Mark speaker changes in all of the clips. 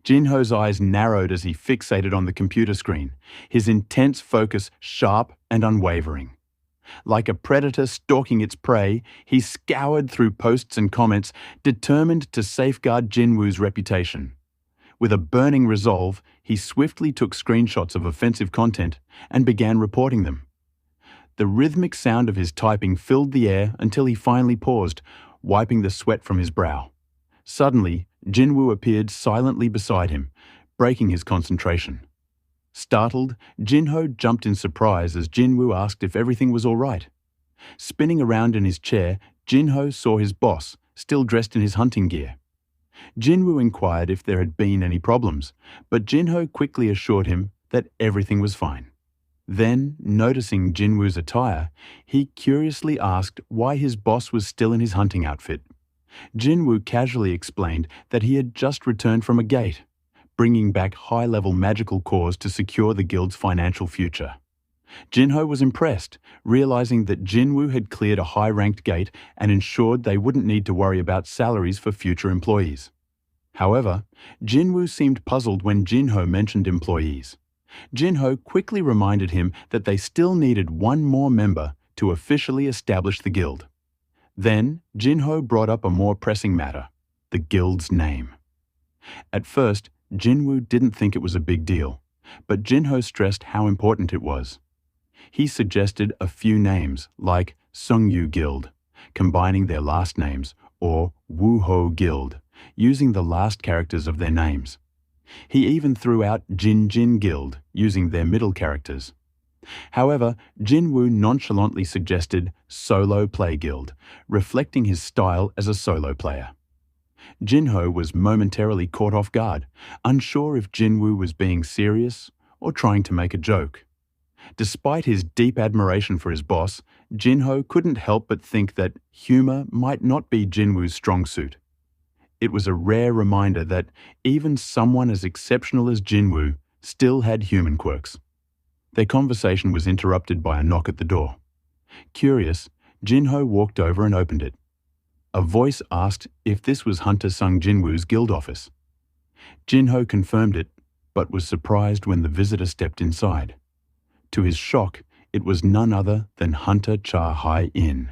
Speaker 1: Jinho's eyes narrowed as he fixated on the computer screen, his intense focus sharp and unwavering. Like a predator stalking its prey, he scoured through posts and comments, determined to safeguard Jinwoo's reputation. With a burning resolve, he swiftly took screenshots of offensive content and began reporting them. The rhythmic sound of his typing filled the air until he finally paused, wiping the sweat from his brow. Suddenly, Jinwoo appeared silently beside him, breaking his concentration. Startled, Jinho jumped in surprise as Jinwoo asked if everything was all right. Spinning around in his chair, Jinho saw his boss, still dressed in his hunting gear. Jinwoo inquired if there had been any problems, but Jinho quickly assured him that everything was fine. Then, noticing Jinwoo's attire, he curiously asked why his boss was still in his hunting outfit. Jinwoo casually explained that he had just returned from a gate, bringing back high-level magical cores to secure the guild's financial future. Jinho was impressed, realizing that Jinwoo had cleared a high-ranked gate and ensured they wouldn't need to worry about salaries for future employees. However, Jinwoo seemed puzzled when Jinho mentioned employees. Jinho quickly reminded him that they still needed one more member to officially establish the guild. Then, Jinho brought up a more pressing matter, the guild's name. At first, Jinwoo didn't think it was a big deal, but Jinho stressed how important it was. He suggested a few names, like Sungyu Guild, combining their last names, or Wuho Guild, using the last characters of their names. He even threw out Jin Guild, using their middle characters. However, Jinwoo nonchalantly suggested Solo Play Guild, reflecting his style as a solo player. Jinho was momentarily caught off guard, unsure if Jinwoo was being serious or trying to make a joke. Despite his deep admiration for his boss, Jinho couldn't help but think that humor might not be Jinwoo's strong suit. It was a rare reminder that even someone as exceptional as Jinwoo still had human quirks. Their conversation was interrupted by a knock at the door. Curious, Jinho walked over and opened it. A voice asked if this was Hunter Sung Jinwoo's guild office. Jinho confirmed it, but was surprised when the visitor stepped inside. To his shock, it was none other than Hunter Cha Hae-in.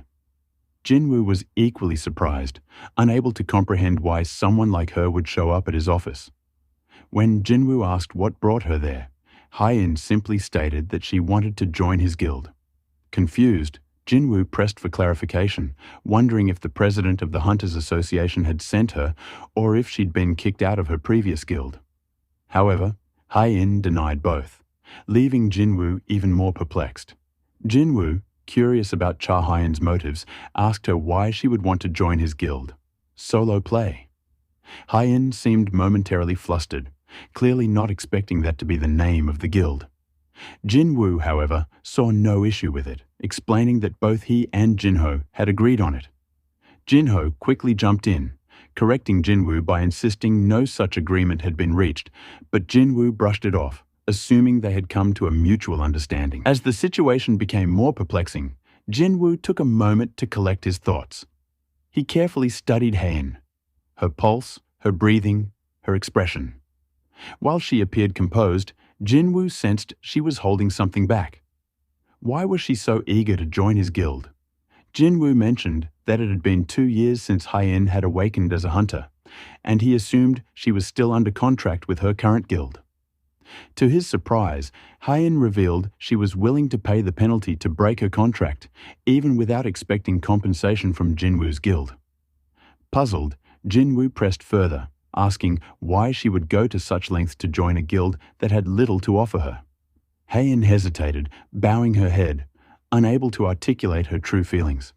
Speaker 1: Jinwoo was equally surprised, unable to comprehend why someone like her would show up at his office. When Jinwoo asked what brought her there, Hayen simply stated that she wanted to join his guild. Confused, Jinwoo pressed for clarification, wondering if the president of the Hunters Association had sent her or if she'd been kicked out of her previous guild. However, Hayen denied both, leaving Jinwoo even more perplexed. Jinwoo, curious about Cha Hayen's motives, asked her why she would want to join his guild. Solo play. Hayen seemed momentarily flustered, clearly not expecting that to be the name of the guild. Jinwoo, however, saw no issue with it, explaining that both he and Jinho had agreed on it. Jinho quickly jumped in, correcting Jinwoo by insisting no such agreement had been reached, but Jinwoo brushed it off, assuming they had come to a mutual understanding. As the situation became more perplexing, Jinwoo took a moment to collect his thoughts. He carefully studied Hayen, her pulse, her breathing, her expression. While she appeared composed, Jinwoo sensed she was holding something back. Why was she so eager to join his guild? Jinwoo mentioned that it had been 2 years since Hayen had awakened as a hunter, and he assumed she was still under contract with her current guild. To his surprise, Hayen revealed she was willing to pay the penalty to break her contract, even without expecting compensation from Jinwoo's guild. Puzzled, Jinwoo pressed further, asking why she would go to such lengths to join a guild that had little to offer her. Hayen hesitated, bowing her head, unable to articulate her true feelings.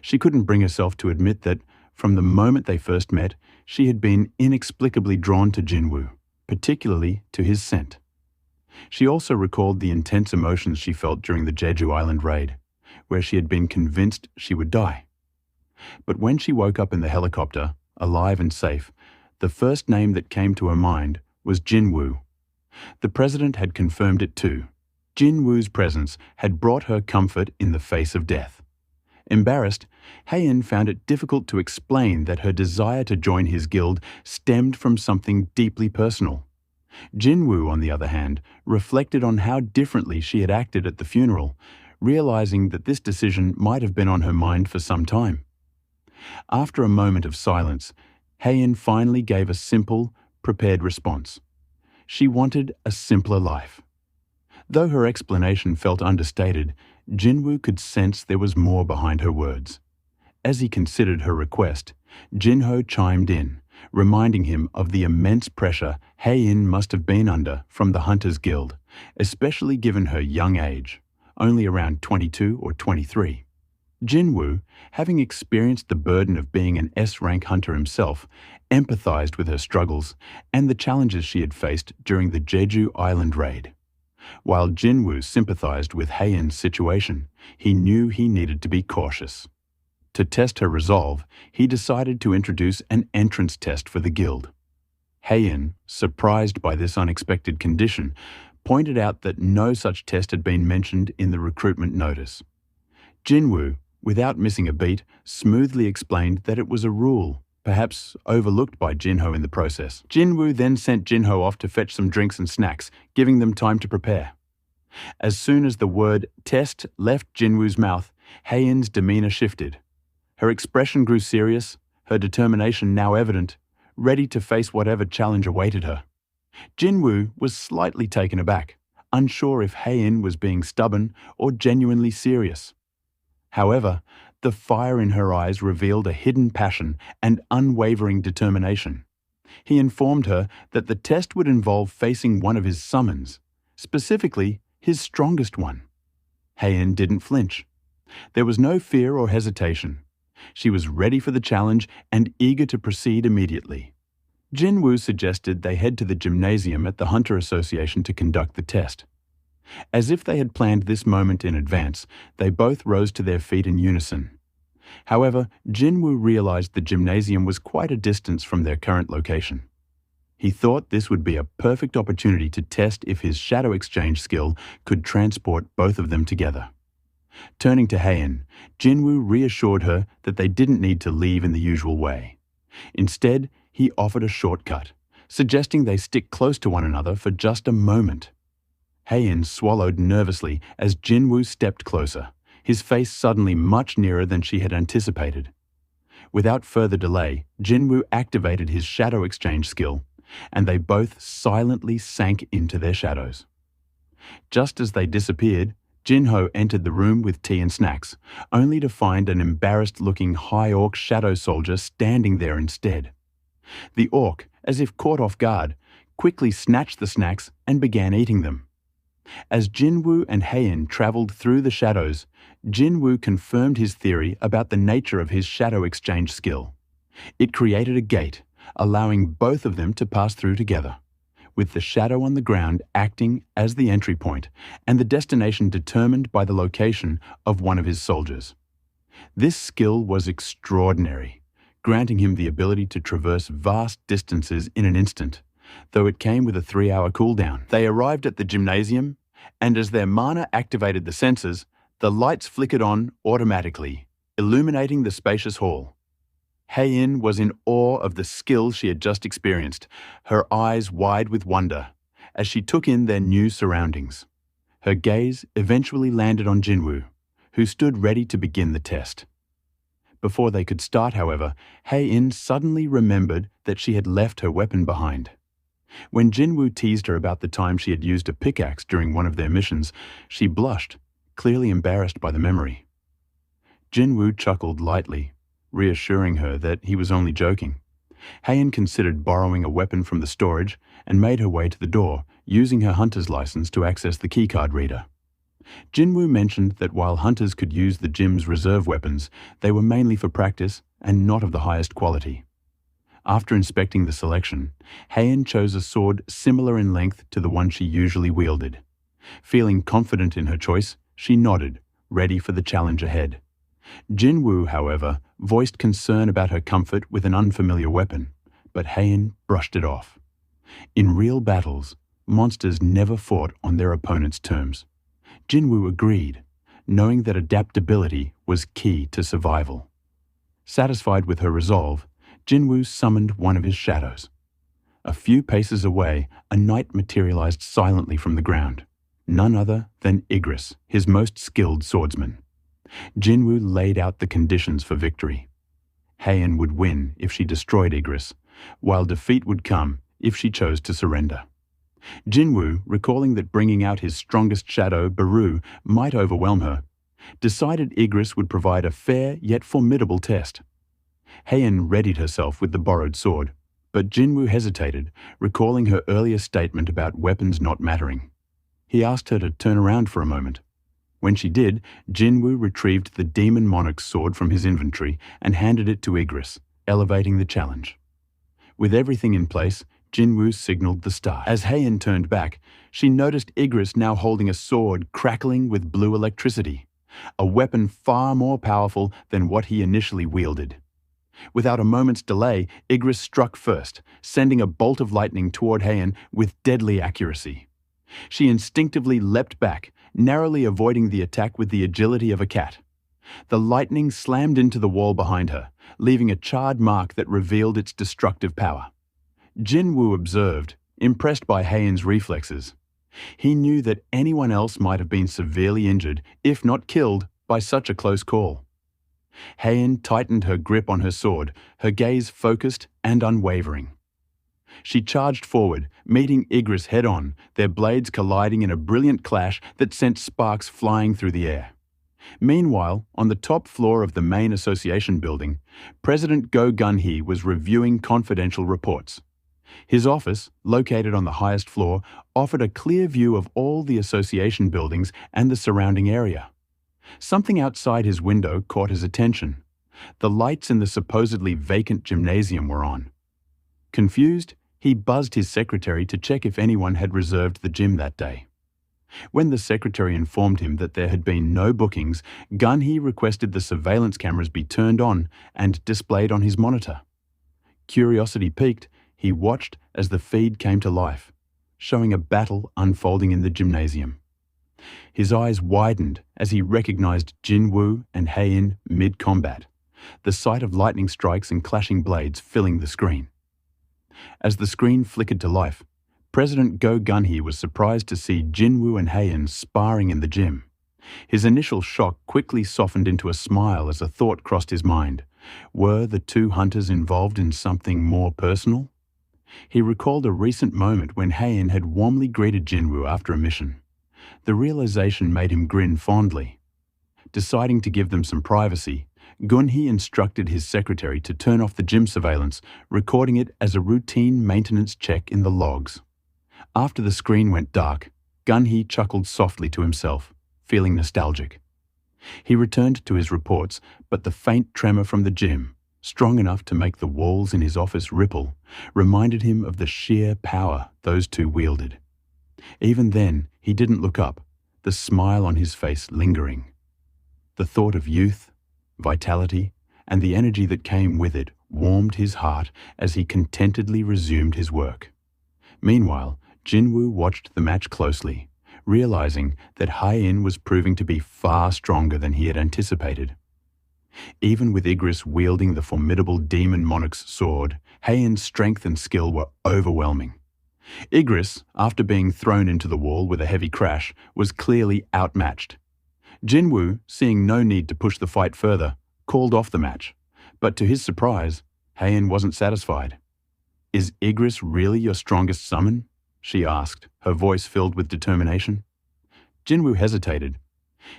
Speaker 1: She couldn't bring herself to admit that, from the moment they first met, she had been inexplicably drawn to Jinwoo, particularly to his scent. She also recalled the intense emotions she felt during the Jeju Island raid, where she had been convinced she would die. But when she woke up in the helicopter, alive and safe, the first name that came to her mind was Jinwoo. The president had confirmed it too. Jinwoo's presence had brought her comfort in the face of death. Embarrassed, Hayen found it difficult to explain that her desire to join his guild stemmed from something deeply personal. Jinwoo, on the other hand, reflected on how differently she had acted at the funeral, realizing that this decision might have been on her mind for some time. After a moment of silence, Hayen finally gave a simple, prepared response. She wanted a simpler life. Though her explanation felt understated, Jinwoo could sense there was more behind her words. As he considered her request, Jinho chimed in, reminding him of the immense pressure Hae-in must have been under from the Hunters Guild, especially given her young age, only around 22 or 23. Jinwoo, having experienced the burden of being an S-rank hunter himself, empathized with her struggles and the challenges she had faced during the Jeju Island raid. While Jinwoo sympathized with Hayen's situation, he knew he needed to be cautious. To test her resolve, he decided to introduce an entrance test for the guild. Hayen, surprised by this unexpected condition, pointed out that no such test had been mentioned in the recruitment notice. Jinwoo, without missing a beat, smoothly explained that it was a rule, perhaps overlooked by Jinho in the process. Jinwoo then sent Jinho off to fetch some drinks and snacks, giving them time to prepare. As soon as the word test left Jinwoo's mouth, Hayen's demeanor shifted. Her expression grew serious, her determination now evident, ready to face whatever challenge awaited her. Jinwoo was slightly taken aback, unsure if Hayen was being stubborn or genuinely serious. However, the fire in her eyes revealed a hidden passion and unwavering determination. He informed her that the test would involve facing one of his summons, specifically his strongest one. Hayen didn't flinch. There was no fear or hesitation. She was ready for the challenge and eager to proceed immediately. Jinwoo suggested they head to the gymnasium at the Hunter Association to conduct the test. As if they had planned this moment in advance, they both rose to their feet in unison. However, Jinwoo realized the gymnasium was quite a distance from their current location. He thought this would be a perfect opportunity to test if his shadow exchange skill could transport both of them together. Turning to Hayen, Jinwoo reassured her that they didn't need to leave in the usual way. Instead, he offered a shortcut, suggesting they stick close to one another for just a moment. Hayen swallowed nervously as Jinwoo stepped closer, his face suddenly much nearer than she had anticipated. Without further delay, Jinwoo activated his shadow exchange skill, and they both silently sank into their shadows. Just as they disappeared, Jinho entered the room with tea and snacks, only to find an embarrassed-looking high orc shadow soldier standing there instead. The orc, as if caught off guard, quickly snatched the snacks and began eating them. As Jinwoo and Hayen traveled through the shadows, Jinwoo confirmed his theory about the nature of his shadow exchange skill. It created a gate, allowing both of them to pass through together, with the shadow on the ground acting as the entry point and the destination determined by the location of one of his soldiers. This skill was extraordinary, granting him the ability to traverse vast distances in an instant, though it came with a 3-hour cooldown. They arrived at the gymnasium, and as their mana activated the sensors, the lights flickered on automatically, illuminating the spacious hall. Hayen was in awe of the skill she had just experienced, her eyes wide with wonder, as she took in their new surroundings. Her gaze eventually landed on Jinwoo, who stood ready to begin the test. Before they could start, however, Hae-in suddenly remembered that she had left her weapon behind. When Jinwoo teased her about the time she had used a pickaxe during one of their missions, she blushed, clearly embarrassed by the memory. Jinwoo chuckled lightly, reassuring her that he was only joking. Hayen considered borrowing a weapon from the storage and made her way to the door, using her hunter's license to access the keycard reader. Jinwoo mentioned that while hunters could use the gym's reserve weapons, they were mainly for practice and not of the highest quality. After inspecting the selection, Hayen chose a sword similar in length to the one she usually wielded. Feeling confident in her choice, she nodded, ready for the challenge ahead. Jinwoo, however, voiced concern about her comfort with an unfamiliar weapon, but Hayen brushed it off. In real battles, monsters never fought on their opponent's terms. Jinwoo agreed, knowing that adaptability was key to survival. Satisfied with her resolve, Jinwoo summoned one of his shadows. A few paces away, a knight materialized silently from the ground, none other than Igris, his most skilled swordsman. Jinwoo laid out the conditions for victory. Hayen would win if she destroyed Igris, while defeat would come if she chose to surrender. Jinwoo, recalling that bringing out his strongest shadow, Beru, might overwhelm her, decided Igris would provide a fair yet formidable test. Hayen readied herself with the borrowed sword, but Jinwoo hesitated, recalling her earlier statement about weapons not mattering. He asked her to turn around for a moment. When she did, Jinwoo retrieved the demon monarch's sword from his inventory and handed it to Igris, elevating the challenge. With everything in place, Jinwoo signaled the start. As Hayen turned back, she noticed Igris now holding a sword crackling with blue electricity, a weapon far more powerful than what he initially wielded. Without a moment's delay, Igris struck first, sending a bolt of lightning toward Hayen with deadly accuracy. She instinctively leapt back, narrowly avoiding the attack with the agility of a cat. The lightning slammed into the wall behind her, leaving a charred mark that revealed its destructive power. Jinwoo observed, impressed by Hayen's reflexes. He knew that anyone else might have been severely injured, if not killed, by such a close call. Hayen tightened her grip on her sword, her gaze focused and unwavering. She charged forward, meeting Igris head-on, their blades colliding in a brilliant clash that sent sparks flying through the air. Meanwhile, on the top floor of the main association building, President Go Gun-hee was reviewing confidential reports. His office, located on the highest floor, offered a clear view of all the association buildings and the surrounding area. Something outside his window caught his attention. The lights in the supposedly vacant gymnasium were on. Confused, he buzzed his secretary to check if anyone had reserved the gym that day. When the secretary informed him that there had been no bookings, Gun-hee requested the surveillance cameras be turned on and displayed on his monitor. Curiosity piqued, he watched as the feed came to life, showing a battle unfolding in the gymnasium. His eyes widened as he recognized Jinwoo and Hae-in mid-combat, the sight of lightning strikes and clashing blades filling the screen. As the screen flickered to life, President Go Gun-hee was surprised to see Jinwoo and Hayen sparring in the gym. His initial shock quickly softened into a smile as a thought crossed his mind. Were the two hunters involved in something more personal? He recalled a recent moment when Hayen had warmly greeted Jinwoo after a mission. The realization made him grin fondly. Deciding to give them some privacy, Gun-hee instructed his secretary to turn off the gym surveillance, recording it as a routine maintenance check in the logs. After the screen went dark, Gun-hee chuckled softly to himself, feeling nostalgic. He returned to his reports, but the faint tremor from the gym, strong enough to make the walls in his office ripple, reminded him of the sheer power those two wielded. Even then, he didn't look up, the smile on his face lingering. The thought of youth, vitality, and the energy that came with it warmed his heart as he contentedly resumed his work. Meanwhile, Jinwoo watched the match closely, realizing that Hayen was proving to be far stronger than he had anticipated. Even with Igris wielding the formidable demon monarch's sword, Hayen's strength and skill were overwhelming. Igris, after being thrown into the wall with a heavy crash, was clearly outmatched. Jinwoo, seeing no need to push the fight further, called off the match, but to his surprise, Hayen wasn't satisfied. "Is Igris really your strongest summon?" she asked, her voice filled with determination. Jinwoo hesitated.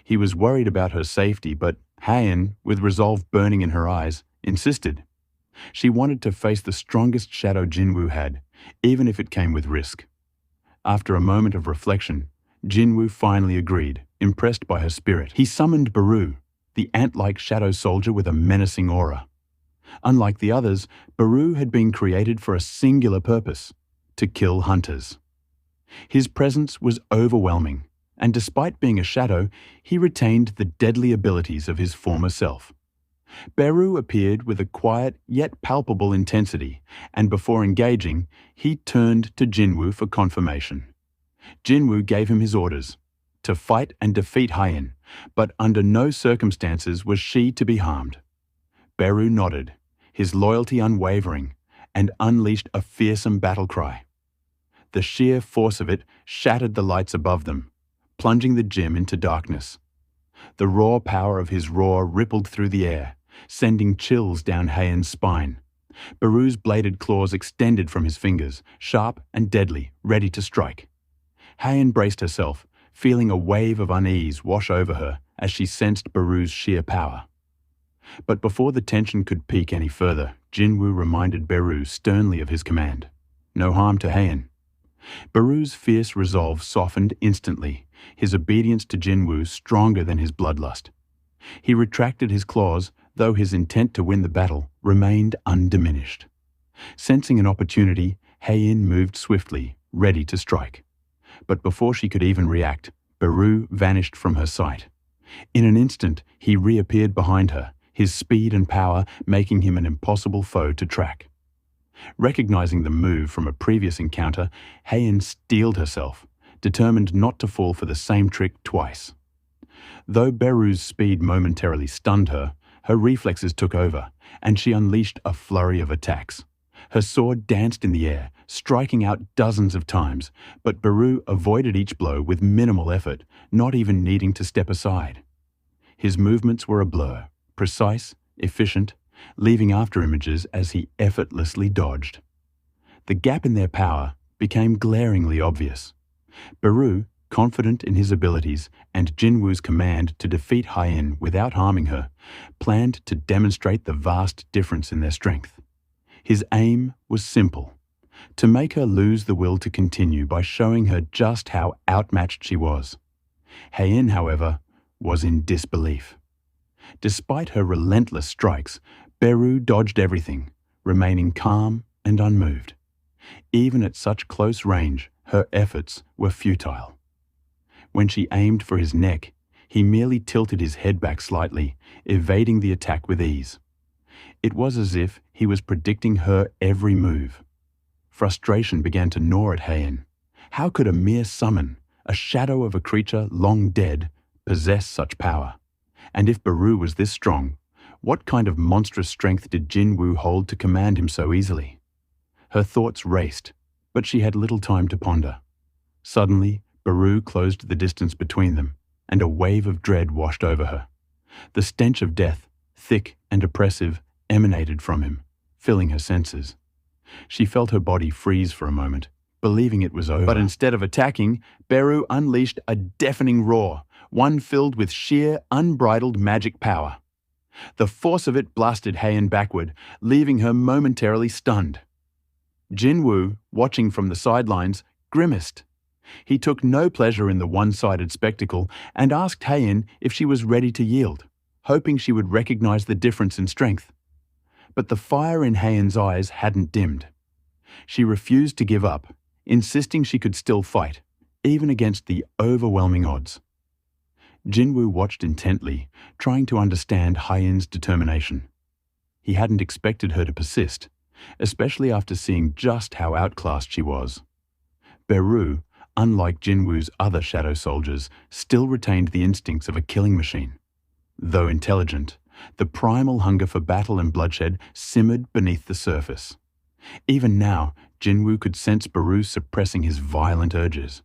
Speaker 1: He was worried about her safety, but Hayen, with resolve burning in her eyes, insisted. She wanted to face the strongest shadow Jinwoo had, even if it came with risk. After a moment of reflection, Jinwoo finally agreed, impressed by her spirit. He summoned Beru, the ant-like shadow soldier with a menacing aura. Unlike the others, Beru had been created for a singular purpose: to kill hunters. His presence was overwhelming, and despite being a shadow, he retained the deadly abilities of his former self. Beru appeared with a quiet yet palpable intensity, and before engaging, he turned to Jinwoo for confirmation. Jinwoo gave him his orders: to fight and defeat Hayen, But under no circumstances was she to be harmed. Beru nodded, his loyalty unwavering, and unleashed a fearsome battle cry. The sheer force of it shattered the lights above them, plunging the gym into darkness. The raw power of his roar rippled through the air, sending chills down Hayen's spine. Beru's bladed claws extended from his fingers, sharp and deadly, ready to strike. Hayen braced herself, feeling a wave of unease wash over her as she sensed Beru's sheer power. But before the tension could peak any further, Jinwoo reminded Beru sternly of his command. No harm to Hayen. Beru's fierce resolve softened instantly, his obedience to Jinwoo stronger than his bloodlust. He retracted his claws, though his intent to win the battle remained undiminished. Sensing an opportunity, Hayen moved swiftly, ready to strike. But before she could even react, Beru vanished from her sight. In an instant, he reappeared behind her, his speed and power making him an impossible foe to track. Recognizing the move from a previous encounter, Hayen steeled herself, determined not to fall for the same trick twice. Though Beru's speed momentarily stunned her, her reflexes took over, and she unleashed a flurry of attacks. Her sword danced in the air, striking out dozens of times, but Beru avoided each blow with minimal effort, not even needing to step aside. His movements were a blur, precise, efficient, leaving afterimages as he effortlessly dodged. The gap in their power became glaringly obvious. Beru, confident in his abilities and Jinwoo's command to defeat Hayen without harming her, planned to demonstrate the vast difference in their strength. His aim was simple: to make her lose the will to continue by showing her just how outmatched she was. Hayen, however, was in disbelief. Despite her relentless strikes, Beru dodged everything, remaining calm and unmoved. Even at such close range, her efforts were futile. When she aimed for his neck, he merely tilted his head back slightly, evading the attack with ease. It was as if he was predicting her every move. Frustration began to gnaw at Hayen. How could a mere summon, a shadow of a creature long dead, possess such power? And if Beru was this strong, what kind of monstrous strength did Jinwoo hold to command him so easily? Her thoughts raced, but she had little time to ponder. Suddenly, Beru closed the distance between them, and a wave of dread washed over her. The stench of death, thick and oppressive, emanated from him, filling her senses. She felt her body freeze for a moment, believing it was over. But instead of attacking, Beru unleashed a deafening roar, one filled with sheer, unbridled magic power. The force of it blasted Hayen backward, leaving her momentarily stunned. Jinwoo, watching from the sidelines, grimaced. He took no pleasure in the one-sided spectacle and asked Hayen if she was ready to yield, hoping she would recognize the difference in strength. But the fire in Hayen's eyes hadn't dimmed. She refused to give up, insisting she could still fight, even against the overwhelming odds. Jinwoo watched intently, trying to understand Hayen's determination. He hadn't expected her to persist, especially after seeing just how outclassed she was. Beru, unlike Jinwoo's other shadow soldiers, still retained the instincts of a killing machine. Though intelligent, the primal hunger for battle and bloodshed simmered beneath the surface. Even now, Jinwoo could sense Beru suppressing his violent urges.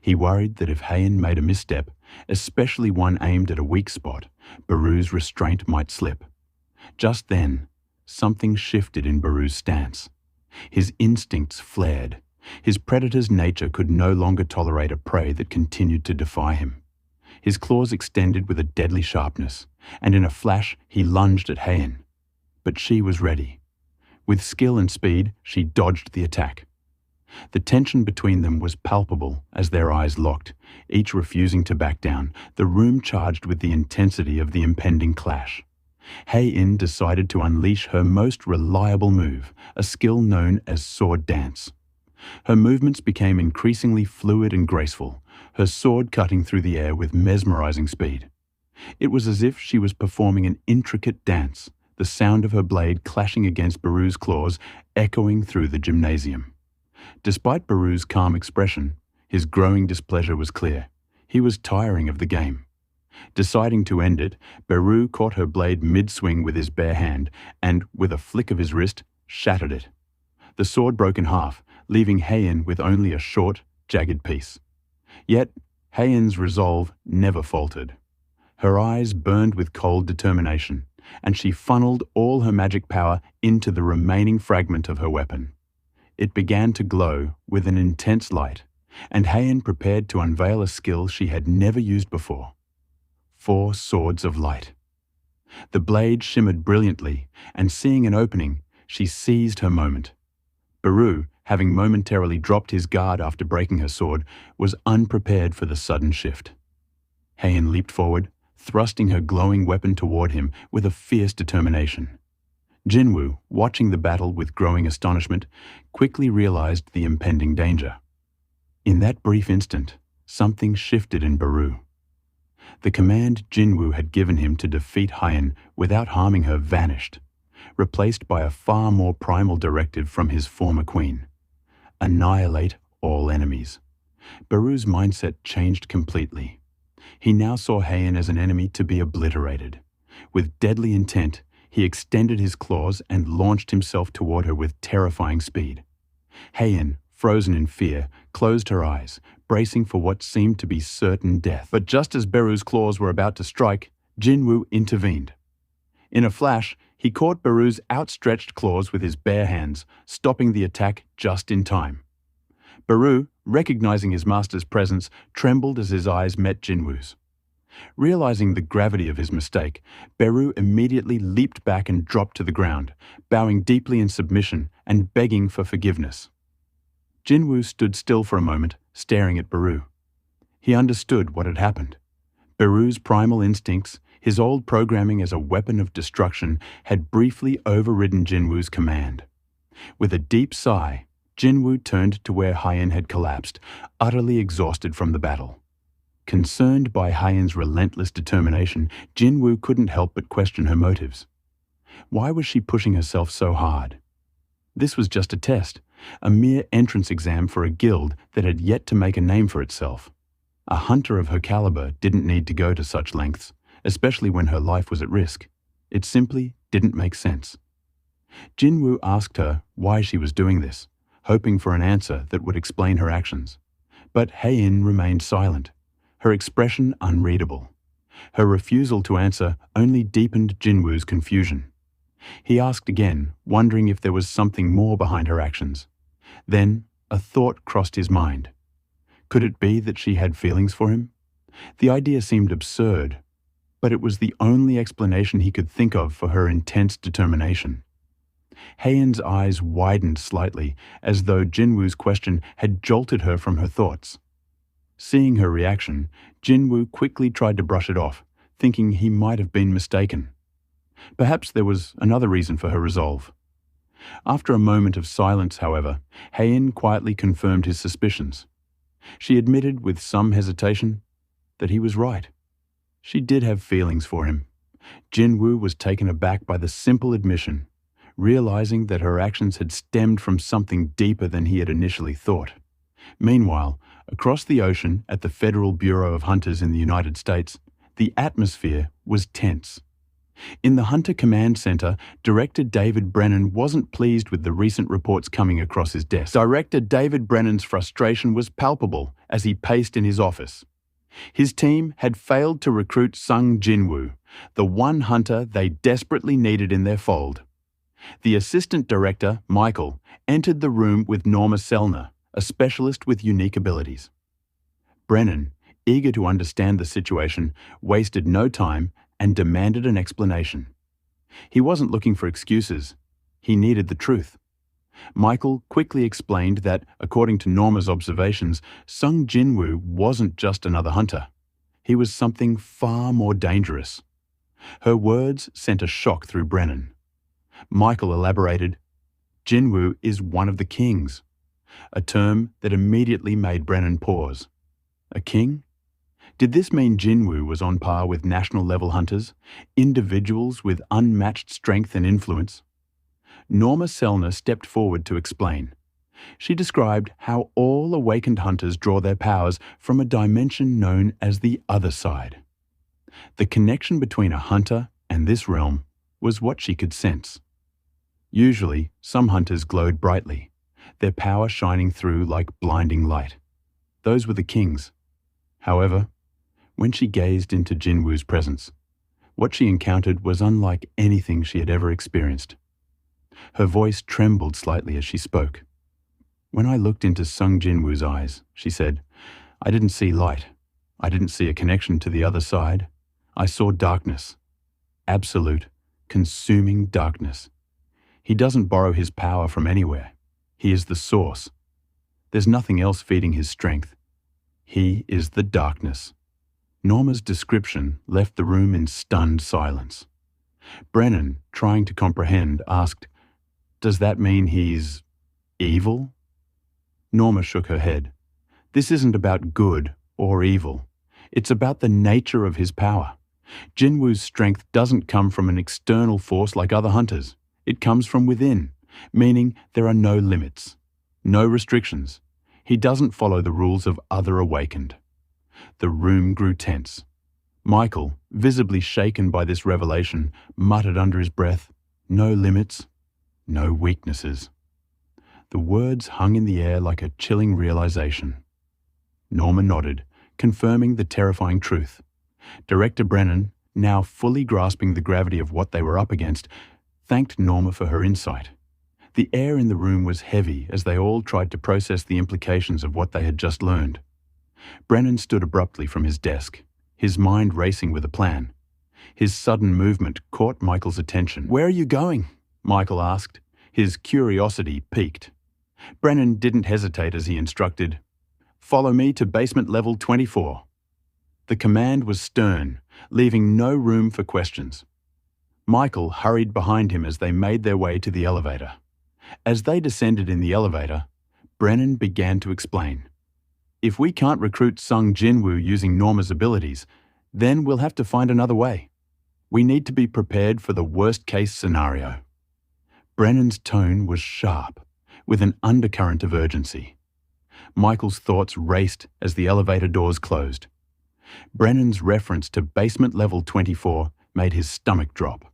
Speaker 1: He worried that if Hayen made a misstep, especially one aimed at a weak spot, Beru's restraint might slip. Just then, something shifted in Beru's stance. His instincts flared. His predator's nature could no longer tolerate a prey that continued to defy him. His claws extended with a deadly sharpness, and in a flash he lunged at Hayen. But she was ready. With skill and speed, she dodged the attack. The tension between them was palpable as their eyes locked, each refusing to back down, the room charged with the intensity of the impending clash. Hae-in decided to unleash her most reliable move, a skill known as sword dance. Her movements became increasingly fluid and graceful, her sword cutting through the air with mesmerizing speed. It was as if she was performing an intricate dance, the sound of her blade clashing against Beru's claws echoing through the gymnasium. Despite Beru's calm expression, his growing displeasure was clear. He was tiring of the game. Deciding to end it, Beru caught her blade mid-swing with his bare hand and, with a flick of his wrist, shattered it. The sword broke in half, leaving Hayen with only a short, jagged piece. Yet, Hayen's resolve never faltered. Her eyes burned with cold determination, and she funneled all her magic power into the remaining fragment of her weapon. It began to glow with an intense light, and Hayen prepared to unveil a skill she had never used before. 4 swords of light. The blade shimmered brilliantly, and seeing an opening, she seized her moment. Beru, having momentarily dropped his guard after breaking her sword, was unprepared for the sudden shift. Hayen leaped forward, thrusting her glowing weapon toward him with a fierce determination. Jinwoo, watching the battle with growing astonishment, quickly realized the impending danger. In that brief instant, something shifted in Beru. The command Jinwoo had given him to defeat Hayen without harming her vanished, replaced by a far more primal directive from his former queen: annihilate all enemies. Beru's mindset changed completely. He now saw Hayen as an enemy to be obliterated. With deadly intent, he extended his claws and launched himself toward her with terrifying speed. Hayen, frozen in fear, closed her eyes, bracing for what seemed to be certain death. But just as Beru's claws were about to strike, Jinwoo intervened. In a flash, he caught Beru's outstretched claws with his bare hands, stopping the attack just in time. Beru, recognizing his master's presence, trembled as his eyes met Jinwoo's. Realizing the gravity of his mistake, Beru immediately leaped back and dropped to the ground, bowing deeply in submission and begging for forgiveness. Jinwoo stood still for a moment, staring at Beru. He understood what had happened. Beru's primal instincts, his old programming as a weapon of destruction, had briefly overridden Jinwoo's command. With a deep sigh, Jinwoo turned to where Hayen had collapsed, utterly exhausted from the battle. Concerned by Hayen's relentless determination, Jinwoo couldn't help but question her motives. Why was she pushing herself so hard? This was just a test, a mere entrance exam for a guild that had yet to make a name for itself. A hunter of her caliber didn't need to go to such lengths, especially when her life was at risk. It simply didn't make sense. Jinwoo asked her why she was doing this, hoping for an answer that would explain her actions. But Hayen remained silent, her expression unreadable. Her refusal to answer only deepened Jinwoo's confusion. He asked again, wondering if there was something more behind her actions. Then a thought crossed his mind. Could it be that she had feelings for him? The idea seemed absurd, but it was the only explanation he could think of for her intense determination. Hayen's eyes widened slightly, as though Jinwoo's question had jolted her from her thoughts. Seeing her reaction, Jinwoo quickly tried to brush it off, thinking he might have been mistaken. Perhaps there was another reason for her resolve. After a moment of silence, however, Hayen quietly confirmed his suspicions. She admitted with some hesitation that he was right. She did have feelings for him. Jinwoo was taken aback by the simple admission, realizing that her actions had stemmed from something deeper than he had initially thought. Meanwhile, across the ocean at the Federal Bureau of Hunters in the United States, the atmosphere was tense. In the Hunter Command Center, Director David Brennan wasn't pleased with the recent reports coming across his desk. Director David Brennan's frustration was palpable as he paced in his office. His team had failed to recruit Sung Jinwoo, the one hunter they desperately needed in their fold. The assistant director, Michael, entered the room with Norma Selner, a specialist with unique abilities. Brennan, eager to understand the situation, wasted no time and demanded an explanation. He wasn't looking for excuses. He needed the truth. Michael quickly explained that, according to Norma's observations, Sung Jinwoo wasn't just another hunter. He was something far more dangerous. Her words sent a shock through Brennan. Michael elaborated, "Jinwoo is one of the kings," a term that immediately made Brennan pause. A king? Did this mean Jinwoo was on par with national-level hunters, individuals with unmatched strength and influence? Norma Selner stepped forward to explain. She described how all awakened hunters draw their powers from a dimension known as the other side. The connection between a hunter and this realm was what she could sense. Usually, some hunters glowed brightly, their power shining through like blinding light. Those were the kings. However, when she gazed into Jinwoo's presence, what she encountered was unlike anything she had ever experienced. Her voice trembled slightly as she spoke. "When I looked into Sung Jinwoo's eyes," she said, "I didn't see light. I didn't see a connection to the other side. I saw darkness. Absolute, consuming darkness. He doesn't borrow his power from anywhere. He is the source. There's nothing else feeding his strength. He is the darkness." Norma's description left the room in stunned silence. Brennan, trying to comprehend, asked, "Does that mean he's evil?" Norma shook her head. "This isn't about good or evil. It's about the nature of his power. Jinwoo's strength doesn't come from an external force like other hunters. It comes from within, meaning there are no limits, no restrictions. He doesn't follow the rules of other awakened." The room grew tense. Michael, visibly shaken by this revelation, muttered under his breath, "No limits, no weaknesses." The words hung in the air like a chilling realization. Norma nodded, confirming the terrifying truth. Director Brennan, now fully grasping the gravity of what they were up against, thanked Norma for her insight. The air in the room was heavy as they all tried to process the implications of what they had just learned. Brennan stood abruptly from his desk, his mind racing with a plan. His sudden movement caught Michael's attention. "Where are you going?" Michael asked, his curiosity piqued. Brennan didn't hesitate as he instructed, "Follow me to basement level 24. The command was stern, leaving no room for questions. Michael hurried behind him as they made their way to the elevator. As they descended in the elevator, Brennan began to explain. "If we can't recruit Sung Jinwoo using Norma's abilities, then we'll have to find another way. We need to be prepared for the worst-case scenario." Brennan's tone was sharp, with an undercurrent of urgency. Michael's thoughts raced as the elevator doors closed. Brennan's reference to basement level 24 made his stomach drop.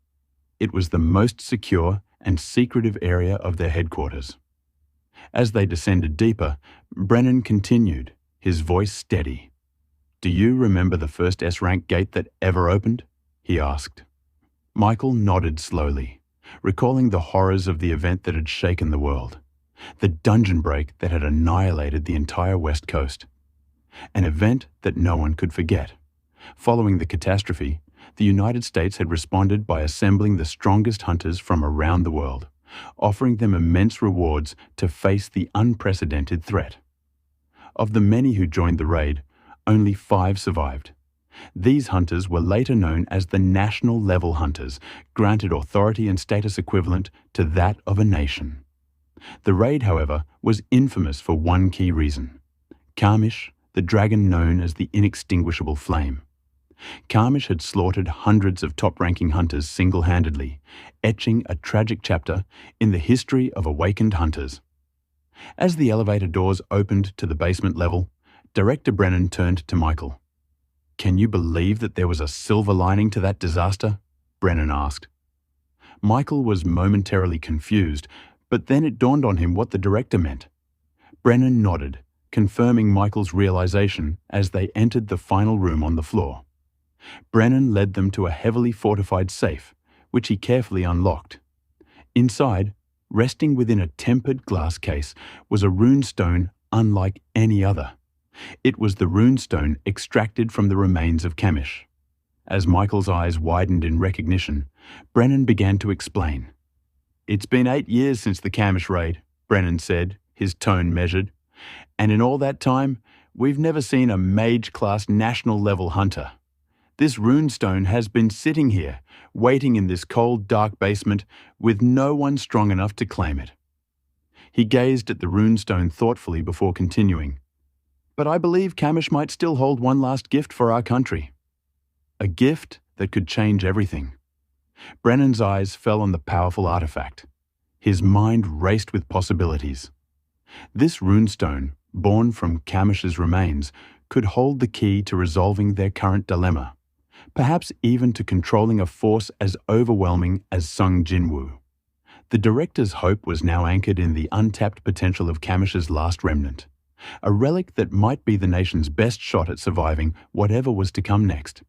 Speaker 1: It was the most secure and secretive area of their headquarters. As they descended deeper, Brennan continued, his voice steady. "Do you remember the first S-rank gate that ever opened?" he asked. Michael nodded slowly, recalling the horrors of the event that had shaken the world. The dungeon break that had annihilated the entire West Coast. An event that no one could forget. Following the catastrophe, the United States had responded by assembling the strongest hunters from around the world, offering them immense rewards to face the unprecedented threat. Of the many who joined the raid, only 5 survived. These hunters were later known as the National Level Hunters, granted authority and status equivalent to that of a nation. The raid, however, was infamous for one key reason. Kamish, the dragon known as the Inextinguishable Flame. Kamish had slaughtered hundreds of top-ranking hunters single-handedly, etching a tragic chapter in the history of awakened hunters. As the elevator doors opened to the basement level, Director Brennan turned to Michael. "Can you believe that there was a silver lining to that disaster?" Brennan asked. Michael was momentarily confused, but then it dawned on him what the director meant. Brennan nodded, confirming Michael's realization as they entered the final room on the floor. Brennan led them to a heavily fortified safe, which he carefully unlocked. Inside, resting within a tempered glass case, was a runestone unlike any other. It was the runestone extracted from the remains of Kamish. As Michael's eyes widened in recognition, Brennan began to explain. "It's been 8 years since the Kamish raid," Brennan said, his tone measured. "And in all that time, we've never seen a mage-class national-level hunter. This runestone has been sitting here, waiting in this cold, dark basement, with no one strong enough to claim it." He gazed at the runestone thoughtfully before continuing. "But I believe Kamish might still hold one last gift for our country. A gift that could change everything." Brennan's eyes fell on the powerful artifact. His mind raced with possibilities. This runestone, born from Kamish's remains, could hold the key to resolving their current dilemma. perhaps even to controlling a force as overwhelming as Sung Jinwoo. The director's hope was now anchored in the untapped potential of Kamish's last remnant, a relic that might be the nation's best shot at surviving whatever was to come next.